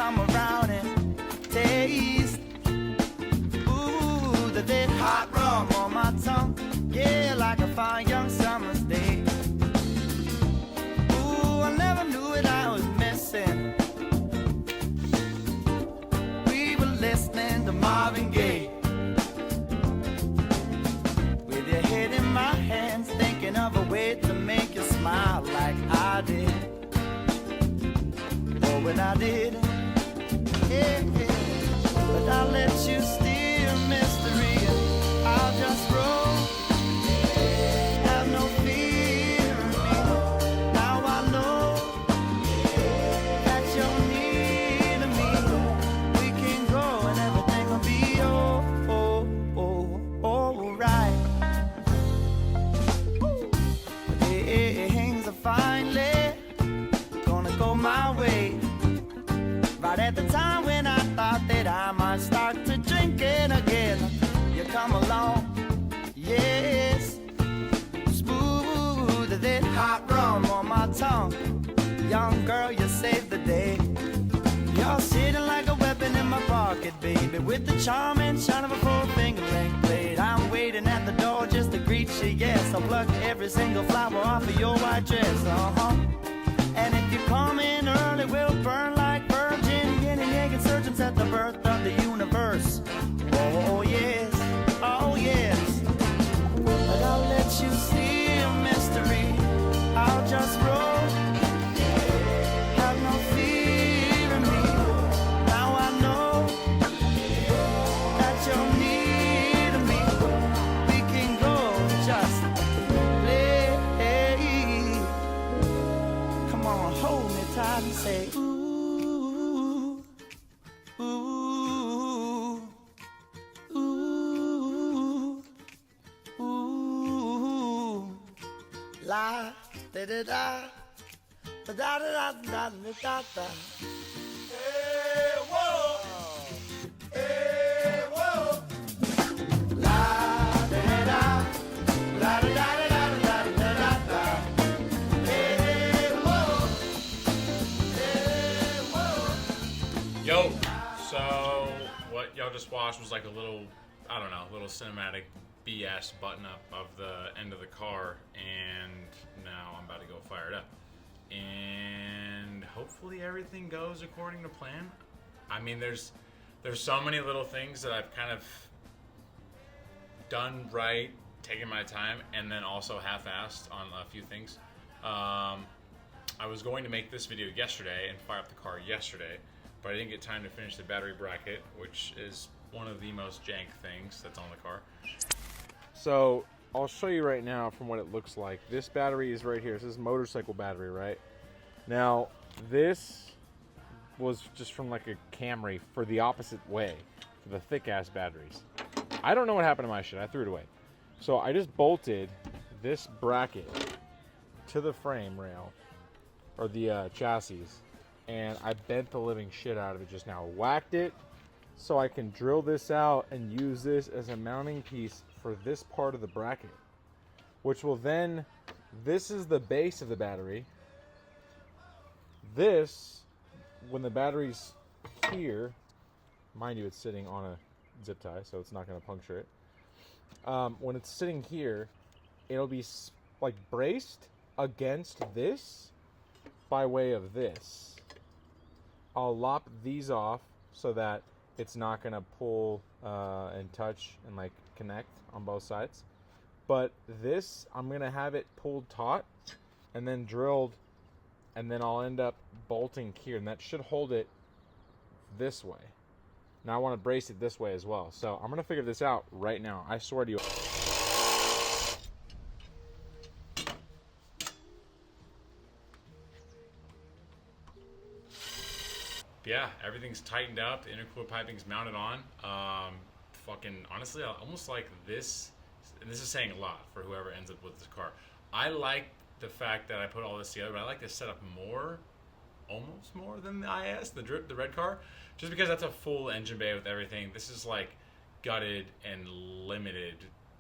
come around and taste. Ooh, the dead hot rum on my tongue, yeah, like a fine young summer's day. Ooh, I never knew what I was missing. We were listening to Marvin Gaye, with your head in my hands, thinking of a way to make you smile like I did. Oh, when I did, yeah, yeah. But I'll let you steal mystery, and I'll just roll. Have no fear of me. Now I know that you're near to me. We can go and everything will be alright. Things are finally gonna go my way. Right at the time when I thought that I might start to drinking again, you come along, yes. Smooth as that hot rum on my tongue. Young girl, you saved the day. You're sitting like a weapon in my pocket, baby, with the charm and shine of a four-finger ring blade. I'm waiting at the door just to greet you, yes. I'll pluck every single flower off of your white dress, And if you come in early, we'll burn like virgin yin and yang insurgents at the birth of the universe. Oh yes, oh yes. But I'll let you see a mystery. I'll just roll. Have no fear in me. Now I know that you're near to me. We can go just play. Come on, hold me tight and say ooh, ooh, ooh, ooh, la da da da da da da da da da. Hey whoa, hey whoa, la da da da la da da da da da da da. Yo, so what y'all just watched was like a little, I don't know, little cinematic BS button up of the end of the car, and now I'm about to go fire it up. And hopefully everything goes according to plan. I mean, there's so many little things that I've kind of done right, taken my time, and then also half-assed on a few things. I was going to make this video yesterday and fire up the car yesterday, but I didn't get time to finish the battery bracket, which is one of the most jank things that's on the car. So I'll show you right now from what it looks like. This battery is right here. This is motorcycle battery, right? Now, this was just from like a Camry for the opposite way, for the thick-ass batteries. I don't know what happened to my shit. I threw it away. So I just bolted this bracket to the frame rail, or the chassis, and I bent the living shit out of it just now. Whacked it so I can drill this out and use this as a mounting piece for this part of the bracket, which will then, this is the base of the battery. This, when the battery's here, mind you, it's sitting on a zip tie, so it's not going to puncture it. When it's sitting here, it'll be like braced against this by way of this. I'll lop these off so that it's not going to pull and touch and like connect on both sides. But this, I'm going to have it pulled taut and then drilled, and then I'll end up bolting here, and that should hold it this way. Now I want to brace it this way as well. So I'm going to figure this out right now. I swear to you. Yeah, everything's tightened up. The intercooler piping's mounted on. Fucking honestly, I almost like this. And this is saying a lot for whoever ends up with this car. I like the fact that I put all this together, but I like this setup more, almost more than the IS, the red car, just because that's a full engine bay with everything. This is like gutted and limited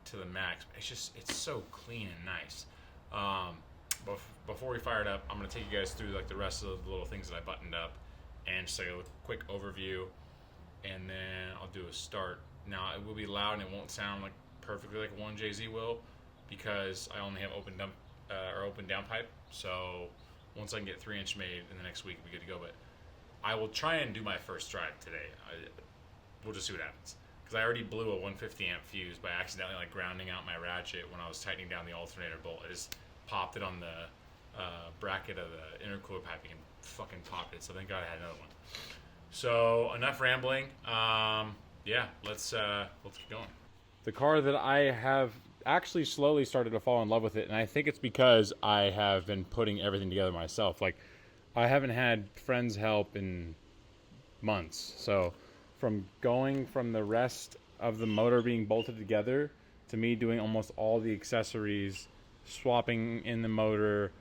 to the max. It's so clean and nice. But before we fire it up, I'm gonna take you guys through like the rest of the little things that I buttoned up, and just like a quick overview, and then I'll do a start. Now it will be loud and it won't sound like perfectly like a 1JZ will, because I only have open down pipe. So once I can get 3-inch made in the next week, we'll be good to go. But I will try and do my first drive today. We'll just see what happens. Because I already blew a 150 amp fuse by accidentally like grounding out my ratchet when I was tightening down the alternator bolt. I just popped it on the bracket of the intercooler piping and fucking popped it. So thank God I had another one. So enough rambling. Yeah, let's get going. The car that I have actually slowly started to fall in love with it, and I think it's because I have been putting everything together myself. Like, I haven't had friends help in months. So from going from the rest of the motor being bolted together to me doing almost all the accessories, swapping in the motor,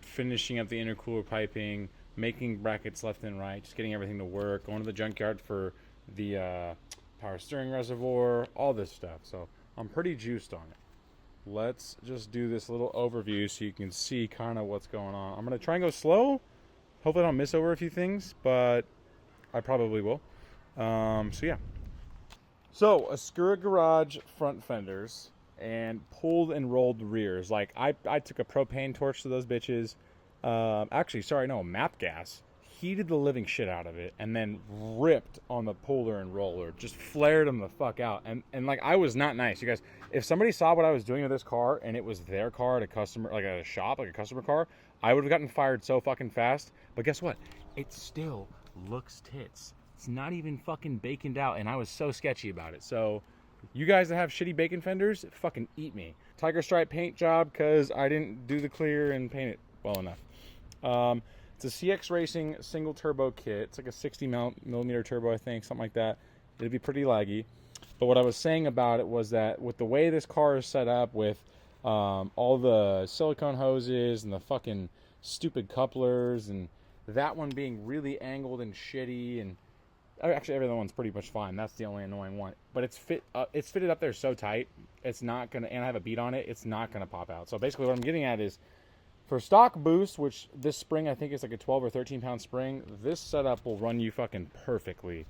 finishing up the intercooler piping, making brackets left and right, just getting everything to work, going to the junkyard for the power steering reservoir, all this stuff. So I'm pretty juiced on it. Let's just do this little overview so you can see kind of what's going on. I'm going to try and go slow. Hopefully I don't miss over a few things, but I probably will. So yeah. So Ascura Garage front fenders and pulled and rolled rears. Like I took a propane torch to those bitches. Actually, sorry, no, MAP gas. Heated the living shit out of it and then ripped on the puller and roller. Just flared them the fuck out. And like, I was not nice. You guys, if somebody saw what I was doing to this car and it was their car at a customer, like at a shop, like a customer car, I would have gotten fired so fucking fast. But guess what? It still looks tits. It's not even fucking baconed out, and I was so sketchy about it. So you guys that have shitty bacon fenders, fucking eat me. Tiger Stripe paint job because I didn't do the clear and paint it well enough. It's a CX Racing single turbo kit. It's like a 60 millimeter turbo, I think, something like that. It'd be pretty laggy. But what I was saying about it was that with the way this car is set up, with all the silicone hoses and the fucking stupid couplers, and that one being really angled and shitty, and actually every other one's pretty much fine. That's the only annoying one. But it's fitted up there so tight, it's not gonna. And I have a bead on it. It's not gonna pop out. So basically, what I'm getting at is, for stock boost, which this spring I think is like a 12 or 13 pound spring, this setup will run you fucking perfectly.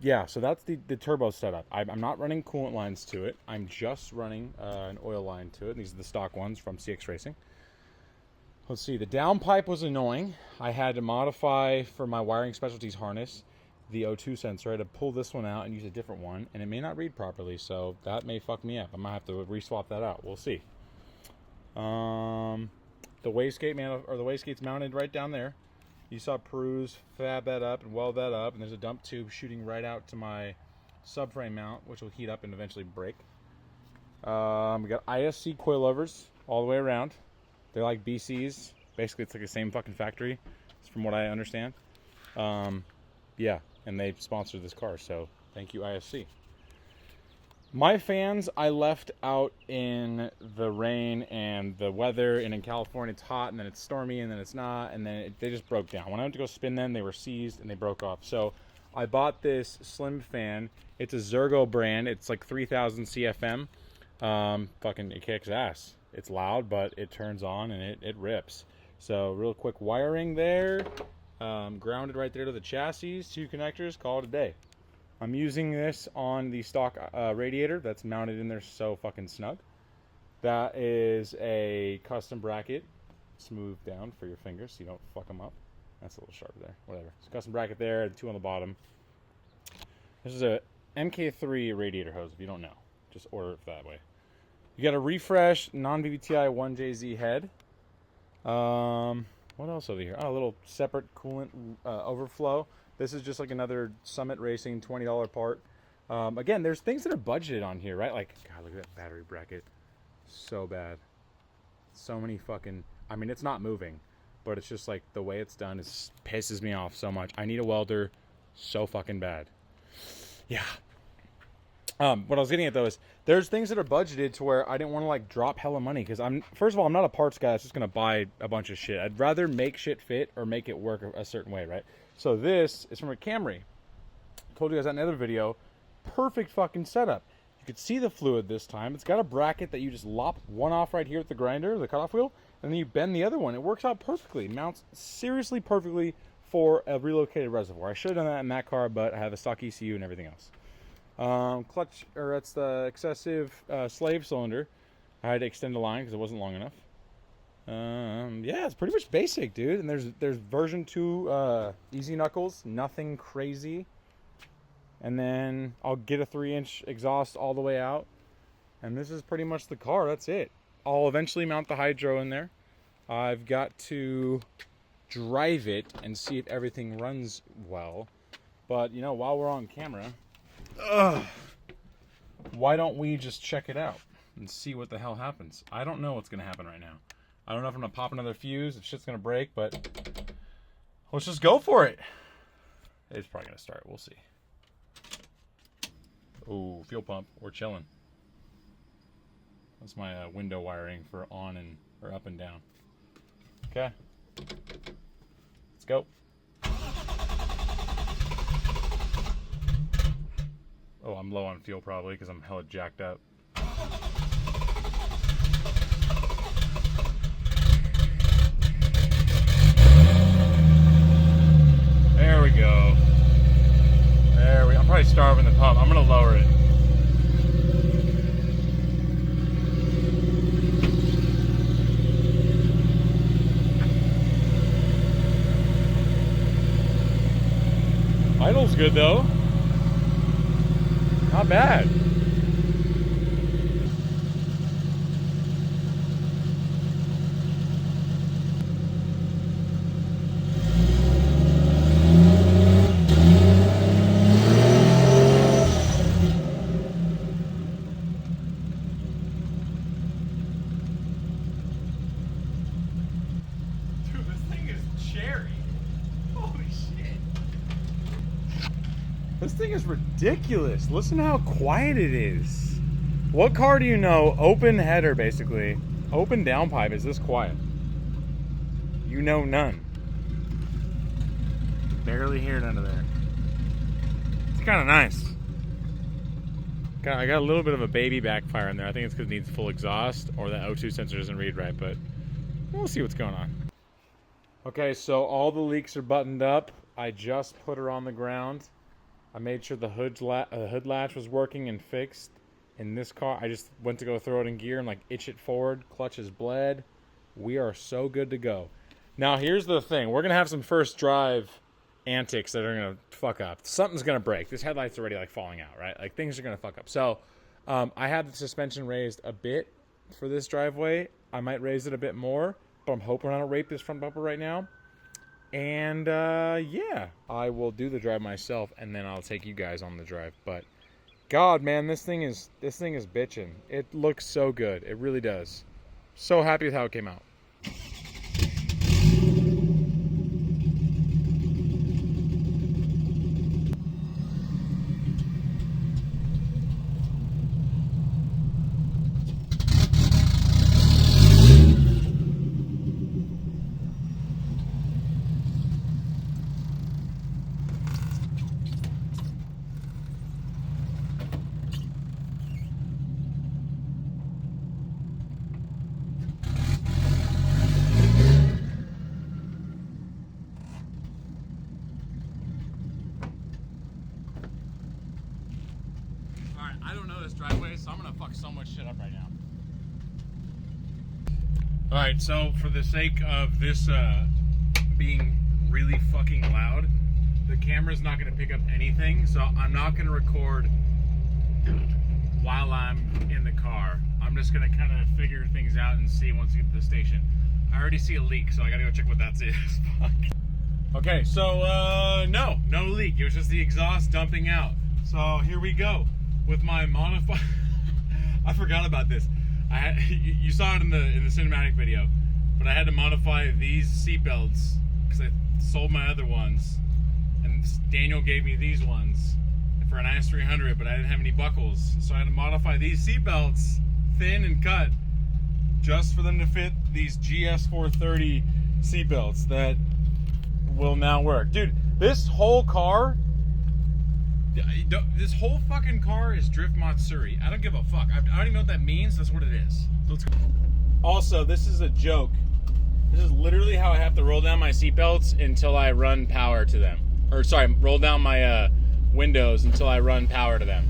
Yeah, so that's the turbo setup. I'm not running coolant lines to it. I'm just running an oil line to it. These are the stock ones from CX Racing. Let's see, the downpipe was annoying. I had to modify for my wiring specialties harness the O2 sensor. I had to pull this one out and use a different one, and it may not read properly, so that may fuck me up. I might have to re-swap that out. We'll see. The wastegate's mounted right down there. You saw Peruse fab that up and weld that up, and there's a dump tube shooting right out to my subframe mount, which will heat up and eventually break. We got Isc Coilovers all the way around. They're like BCs. Basically, it's like the same fucking factory, from what I understand. Yeah, and they sponsored this car, so thank you, Isc. My fans, I left out in the rain and the weather, and in California it's hot, and then it's stormy, and then it's not, and then they just broke down. When I went to go spin them, they were seized, and they broke off. So I bought this slim fan. It's a Zergo brand. It's like 3,000 CFM. Fucking, it kicks ass. It's loud, but it turns on, and it rips. So real quick wiring there. Grounded right there to the chassis. 2 connectors, call it a day. I'm using this on the stock radiator that's mounted in there so fucking snug. That is a custom bracket. Smooth down for your fingers so you don't fuck them up. That's a little sharp there. Whatever. It's a custom bracket there, 2 on the bottom. This is a MK3 radiator hose, if you don't know. Just order it that way. You got a refresh non-VVTi 1JZ head. What else over here? Oh, a little separate coolant overflow. This is just like another Summit Racing $20 part. Again, there's things that are budgeted on here, right? Like, God, look at that battery bracket. So bad. So many fucking... I mean, it's not moving, but it's just like the way it's done pisses me off so much. I need a welder so fucking bad. Yeah. What I was getting at, though, is there's things that are budgeted to where I didn't want to, like, drop hella money. Because first of all, I'm not a parts guy that's just going to buy a bunch of shit. I'd rather make shit fit or make it work a certain way, right? So this is from a Camry. I told you guys that in another video. Perfect fucking setup. You could see the fluid this time. It's got a bracket that you just lop one off right here at the grinder, the cutoff wheel, and then you bend the other one. It works out perfectly. It mounts seriously perfectly for a relocated reservoir. I should have done that in that car, but I have a stock ECU and everything else. Clutch, or that's the excessive slave cylinder. I had to extend the line because it wasn't long enough. Yeah, it's pretty much basic, dude. And there's version 2 easy knuckles, nothing crazy. And then I'll get a 3-inch exhaust all the way out. And this is pretty much the car. That's it. I'll eventually mount the hydro in there. I've got to drive it and see if everything runs well. But, you know, while we're on camera, why don't we just check it out and see what the hell happens? I don't know what's going to happen right now. I don't know if I'm going to pop another fuse, if shit's going to break, but let's just go for it. It's probably going to start. We'll see. Ooh, fuel pump. We're chilling. That's my window wiring for on and or up and down. Okay. Let's go. Oh, I'm low on fuel probably because I'm hella jacked up. There we go. I'm probably starving the pump. I'm gonna lower it. Idle's good though. Not bad. Dude, this thing is cherry. Holy shit. This thing is ridiculous. Listen how quiet it is. What car do you know, open header basically, open downpipe is this quiet? You know none. Barely hear none of there. It's kind of nice. I got a little bit of a baby backfire in there. I think it's because it needs full exhaust or the O2 sensor doesn't read right, but we'll see what's going on. Okay, so all the leaks are buttoned up. I just put her on the ground. I made sure the hood latch was working and fixed. In this car, I just went to go throw it in gear and like itch it forward. Clutch is bled. We are so good to go. Now, here's the thing. We're going to have some first drive antics that are going to fuck up. Something's going to break. This headlight's already like falling out, right? Like things are going to fuck up. So I had the suspension raised a bit for this driveway. I might raise it a bit more, but I'm hoping I don't rape this front bumper right now. And yeah, I will do the drive myself, and then I'll take you guys on the drive. But God, man, this thing is bitching. It looks so good. It really does. So happy with how it came out. I don't know this driveway, so I'm gonna fuck so much shit up right now. Alright, so for the sake of this being really fucking loud, the camera's not gonna pick up anything, so I'm not gonna record while I'm in the car. I'm just gonna kind of figure things out and see once we get to the station. I already see a leak, so I gotta go check what that is. Fuck. Okay, so no leak. It was just the exhaust dumping out. So here we go. With my modified, I forgot about this. You saw it in the cinematic video, but I had to modify these seat belts because I sold my other ones, and Daniel gave me these ones for an IS300, but I didn't have any buckles, so I had to modify these seat belts, thin and cut, just for them to fit these GS430 seat belts that will now work. Dude, this whole car. This whole fucking car is Drift Matsuri. I don't give a fuck. I don't even know what that means. That's what it is. Let's go. Also, this is a joke. This is literally how I have to roll down my seatbelts until I run power to them. Or sorry, roll down my windows until I run power to them.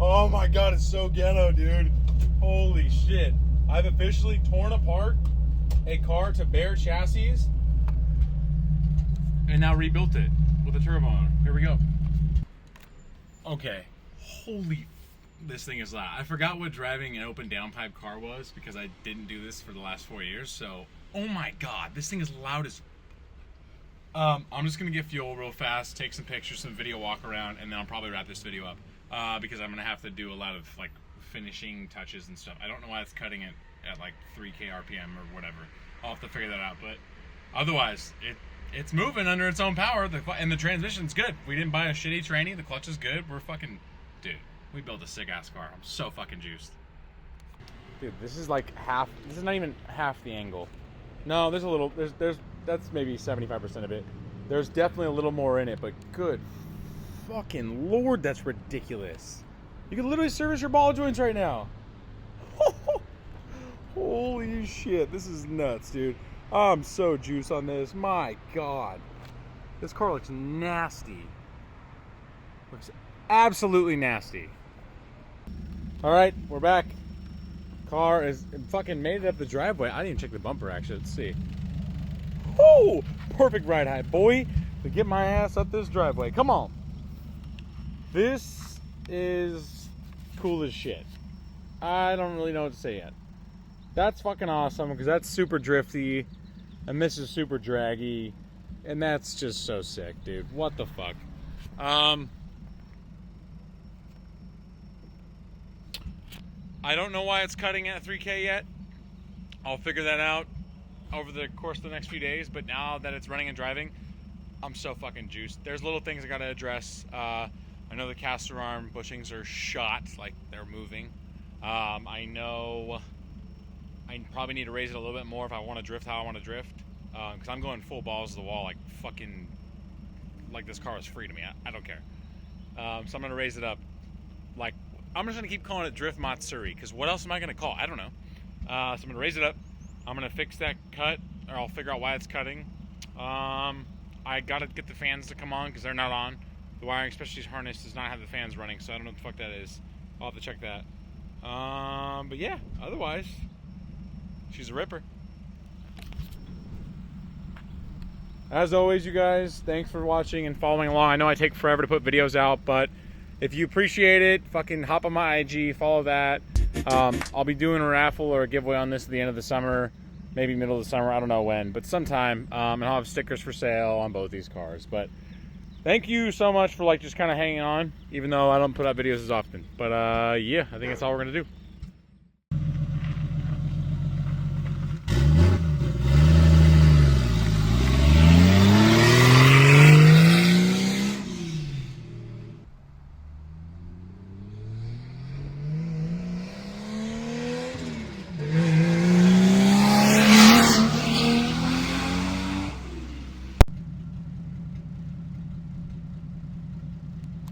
Oh my god, it's so ghetto, dude. Holy shit. I've officially torn apart a car to bare chassis and now rebuilt it with a turbo motor. Here we go. Okay. Holy, this thing is loud. I forgot what driving an open downpipe car was because I didn't do this for the last 4 years. So, oh my god, this thing is loud as... I'm just gonna get fuel real fast, take some pictures, some video walk around, and then I'll probably wrap this video up because I'm gonna have to do a lot of like finishing touches and stuff. I don't know why it's cutting it at like 3K RPM or whatever. I'll have to figure that out, but otherwise it's moving under its own power, and the transmission's good. We didn't buy a shitty tranny. The clutch is good. We're fucking, dude, we built a sick ass car. I'm so fucking juiced. Dude, this is like half. This is not even half the angle. No, there's a little. There's that's maybe 75% of it. There's definitely a little more in it, but good fucking lord, that's ridiculous. You can literally service your ball joints right now. Holy shit, this is nuts, dude. I'm so juiced on this. My god, this car looks nasty. Looks absolutely nasty. All right, we're back. Car is fucking made it up the driveway. I didn't even check the bumper, actually. Let's see. Oh, perfect ride height, boy, to get my ass up this driveway. Come on. This is cool as shit. I don't really know what to say yet. That's fucking awesome because that's super drifty, and this is super draggy, and that's just so sick, dude. What the fuck? I don't know why it's cutting at 3K yet. I'll figure that out over the course of the next few days, but now that it's running and driving, I'm so fucking juiced. There's little things I gotta address. I know the caster arm bushings are shot, like they're moving. I know I probably need to raise it a little bit more if I want to drift how I want to drift, because I'm going full balls to the wall, like fucking, like this car is free to me. I don't care. So I'm gonna raise it up. Like, I'm just gonna keep calling it Drift Matsuri, because what else am I gonna call? I don't know. So I'm gonna raise it up. I'm gonna fix that cut, or I'll figure out why it's cutting. I gotta get the fans to come on because they're not on. The wiring, especially harness, does not have the fans running, so I don't know what the fuck that is. I'll have to check that. But yeah, otherwise, she's a ripper. As always, you guys, thanks for watching and following along. I know I take forever to put videos out, but if you appreciate it, fucking hop on my IG, follow that. I'll be doing a raffle or a giveaway on this at the end of the summer, maybe middle of the summer, I don't know when, but sometime. And I'll have stickers for sale on both these cars. But thank you so much for like just kind of hanging on, even though I don't put out videos as often. But yeah, I think that's all we're gonna do.